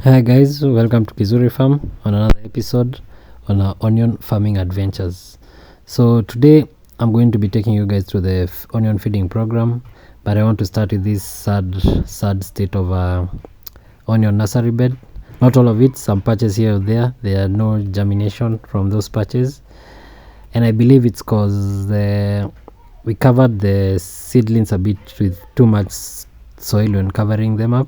Hi guys, welcome to Kizuri Farm on another episode on our onion farming adventures. So today I'm going to be taking you guys through the onion feeding program, but I want to start with this sad state of onion nursery bed. Not all of it, some patches here or there are no germination from those patches, and I believe it's because we covered the seedlings a bit with too much soil when covering them up.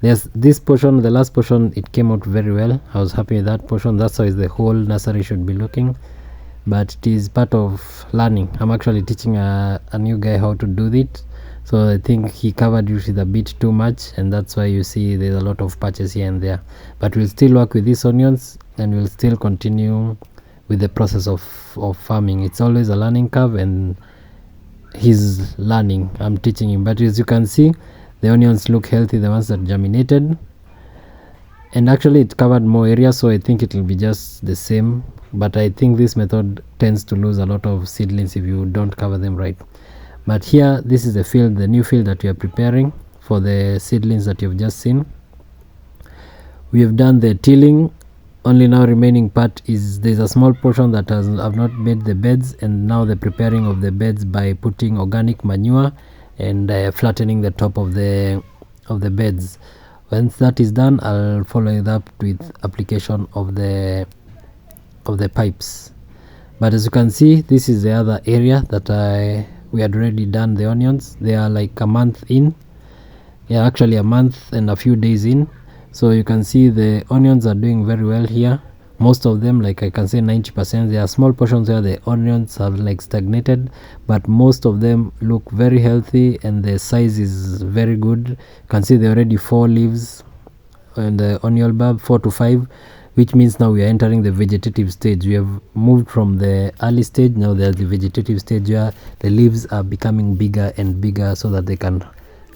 There's this portion, the last portion, it came out very well. I was happy with that portion. That's how the whole nursery should be looking, but it is part of learning. I'm actually teaching a new guy how to do it, so I think he covered it with a bit too much, and that's why you see there's a lot of patches here and there. But we'll still work with these onions, and we'll still continue with the process of farming. It's always a learning curve, and he's learning. I'm teaching him, but as you can see, the onions look healthy, the ones that germinated, and actually it covered more area, so I think it will be just the same. But I think this method tends to lose a lot of seedlings if you don't cover them right. But here, this is the field, the new field that we are preparing for the seedlings that you've just seen. We have done the tilling. Only now remaining part is there's a small portion that have not made the beds, and now the preparing of the beds by putting organic manure and flattening the top of the beds. Once that is done, I'll follow it up with application of the pipes. But as you can see, this is the other area that we had already done the onions. They are like a month in, yeah, actually a month and a few days in. So you can see the onions are doing very well here. Most of them, like I can say 90%, there are small portions where the onions have like stagnated, but most of them look very healthy and the size is very good. You can see there are already 4 leaves in the onion bulb, 4 to 5, which means now we are entering the vegetative stage. We have moved from the early stage, now there's the vegetative stage where the leaves are becoming bigger and bigger so that they can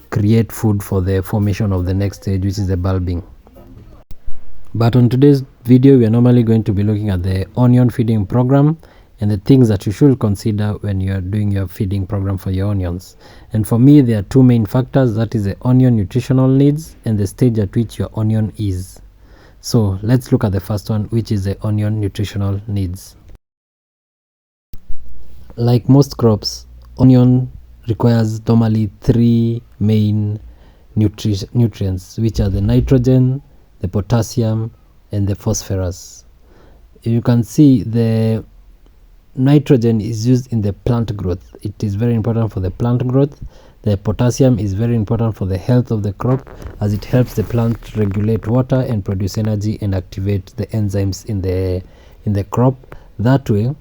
create food for the formation of the next stage, which is the bulbing. But on today's video, we are normally going to be looking at the onion feeding program and the things that you should consider when you are doing your feeding program for your onions. And for me, there are 2 main factors, that is the onion nutritional needs and the stage at which your onion is. So let's look at the first one, which is the onion nutritional needs. Like most crops, onion requires normally 3 main nutrients, which are the nitrogen, the potassium, and the phosphorus. You can see the nitrogen is used in the plant growth. It is very important for the plant growth. The potassium is very important for the health of the crop, as it helps the plant regulate water and produce energy and activate the enzymes in the crop. That way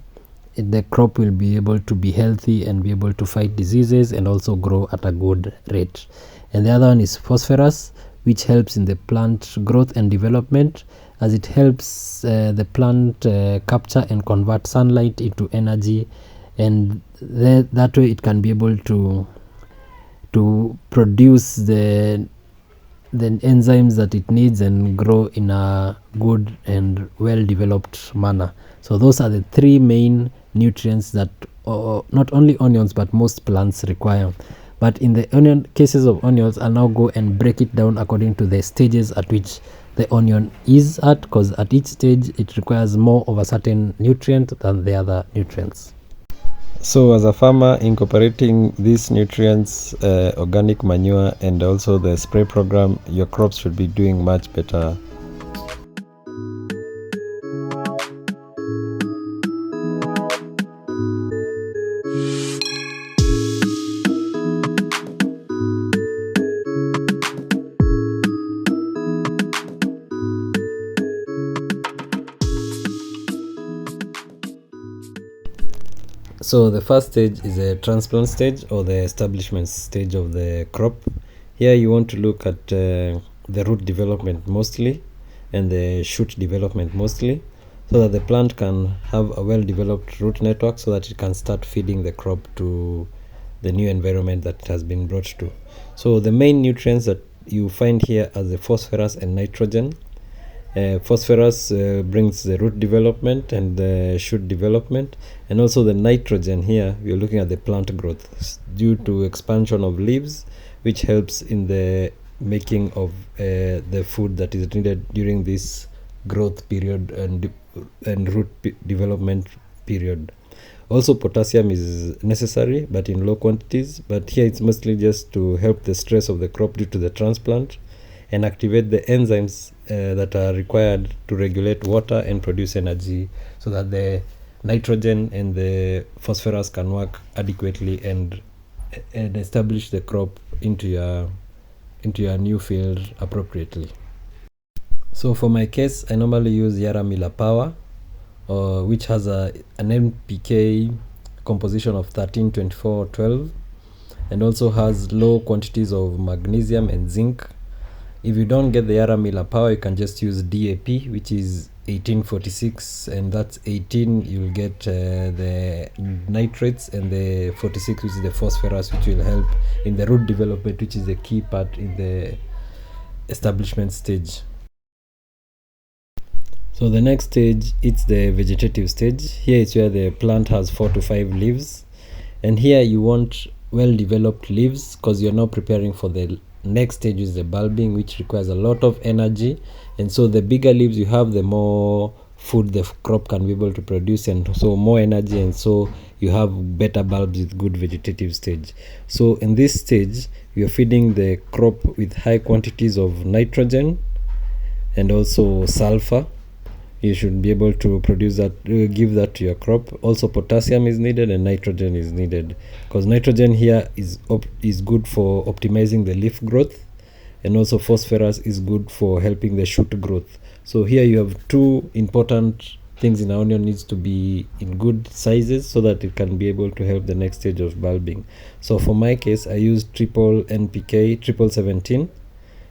the crop will be able to be healthy and be able to fight diseases and also grow at a good rate. And the other one is phosphorus, which helps in the plant growth and development, as it helps the plant capture and convert sunlight into energy, and that way it can be able to produce the enzymes that it needs and grow in a good and well developed manner. So those are the 3 main nutrients that not only onions but most plants require. But in the cases of onions, I'll now go and break it down according to the stages at which the onion is at, because at each stage it requires more of a certain nutrient than the other nutrients. So as a farmer, incorporating these nutrients, organic manure, and also the spray program, your crops should be doing much better. So the first stage is a transplant stage, or the establishment stage of the crop. Here you want to look at the root development mostly and the shoot development mostly, so that the plant can have a well developed root network so that it can start feeding the crop to the new environment that it has been brought to. So the main nutrients that you find here are the phosphorus and nitrogen. Phosphorus brings the root development and the shoot development, and also the nitrogen. Here we are looking at the plant growth due to expansion of leaves, which helps in the making of the food that is needed during this growth period and development period. Also, potassium is necessary, but in low quantities. But here it's mostly just to help the stress of the crop due to the transplant and activate the enzymes that are required to regulate water and produce energy, so that the nitrogen and the phosphorus can work adequately and establish the crop into your new field appropriately. So for my case, I normally use Yara Miller Power, which has an NPK composition of 13, 24, 12, and also has low quantities of magnesium and zinc. If you don't get the Yara Miller Power, you can just use DAP, which is 1846, and that's 18 you'll get the nitrates, and the 46, which is the phosphorus, which will help in the root development, which is the key part in the establishment stage. So the next stage, it's the vegetative stage. Here is where the plant has 4 to 5 leaves, and here you want well developed leaves, because you're now preparing for the next stage, is the bulbing, which requires a lot of energy. And so the bigger leaves you have, the more food the crop can be able to produce, and so more energy, and so you have better bulbs with good vegetative stage. So in this stage, you're feeding the crop with high quantities of nitrogen and also sulfur. You should be able to produce that, give that to your crop. Also, potassium is needed and nitrogen is needed, because nitrogen here is good for optimizing the leaf growth, and also phosphorus is good for helping the shoot growth. So here you have two important things in onion needs to be in good sizes, so that it can be able to help the next stage of bulbing. So for my case, I use triple NPK, triple 17,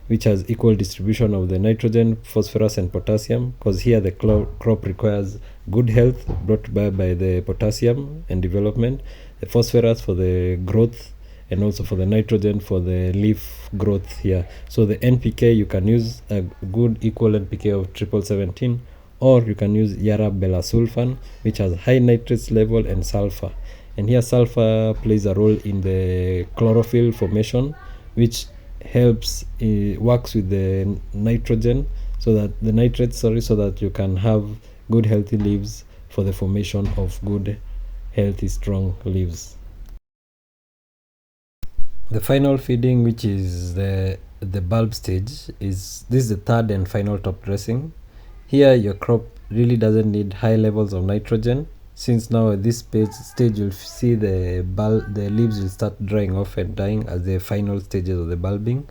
which has equal distribution of the nitrogen, phosphorus, and potassium, because here the crop requires good health brought by the potassium and development, the phosphorus for the growth, and also for the nitrogen for the leaf growth here. So the NPK, you can use a good equal NPK of triple 17, or you can use Yara Belasulfan, which has high nitrates level and sulfur. And here sulfur plays a role in the chlorophyll formation, which helps works with the nitrogen, so that the nitrates, so that you can have good healthy leaves for the formation of good healthy strong leaves. The final feeding, which is the bulb stage, is the third and final top dressing. Here your crop really doesn't need high levels of nitrogen, since now at this stage you'll see the leaves will start drying off and dying as the final stages of the bulbing.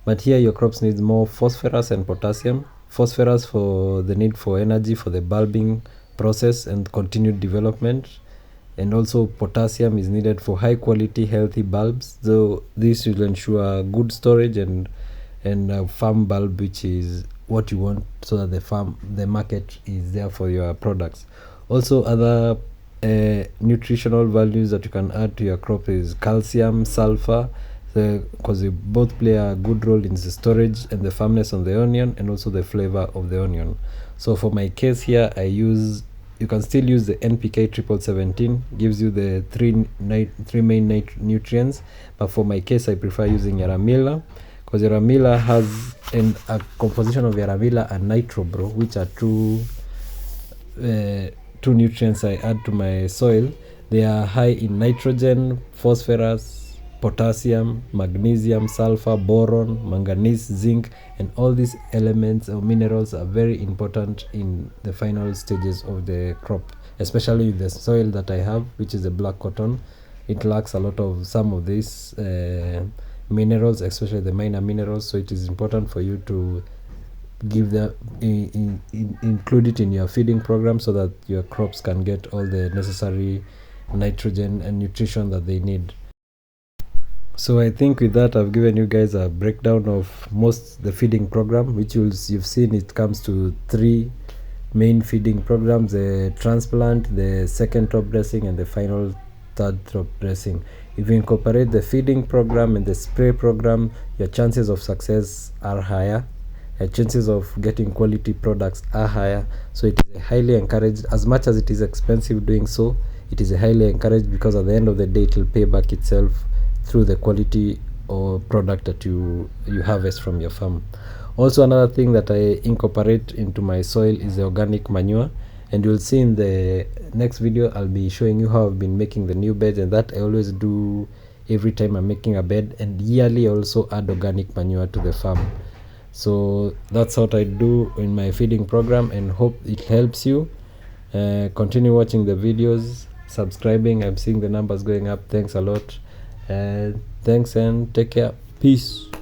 But here your crops need more phosphorus and potassium. Phosphorus for the need for energy for the bulbing process and continued development, and also potassium is needed for high quality healthy bulbs. So this will ensure good storage and a farm bulb, which is what you want, so that the market is there for your products. Also, other nutritional values that you can add to your crop is calcium, sulfur, because they both play a good role in the storage and the firmness of the onion, and also the flavor of the onion. So for my case here, you can still use the NPK triple 17, gives you the three main nutrients, but for my case I prefer using Yara Miller, because Yara Miller has a composition of Yara Miller and Nitrobro, which are two nutrients I add to my soil. They are high in nitrogen, phosphorus, potassium, magnesium, sulfur, boron, manganese, zinc, and all these elements or minerals are very important in the final stages of the crop, especially with the soil that I have, which is the black cotton. It lacks a lot of some of these minerals, especially the minor minerals, so it is important for you to give them include it in your feeding program, so that your crops can get all the necessary nitrogen and nutrition that they need. So I think with that I've given you guys a breakdown of the feeding program, which you've seen it comes to 3 main feeding programs: the transplant, the second top dressing, and the final third top dressing. If you incorporate the feeding program and the spray program, your chances of success are higher. Your chances of getting quality products are higher. So it is highly encouraged. As much as it is expensive doing so, it is highly encouraged, because at the end of the day it will pay back itself through the quality or product that you harvest from your farm. Also, another thing that I incorporate into my soil is the organic manure, and you'll see in the next video I'll be showing you how I've been making the new beds, and that I always do every time I'm making a bed, and yearly I also add organic manure to the farm. So that's what I do in my feeding program, and hope it helps you. Continue watching the videos, subscribing. I'm seeing the numbers going up. Thanks a lot, and thanks, and take care. Peace.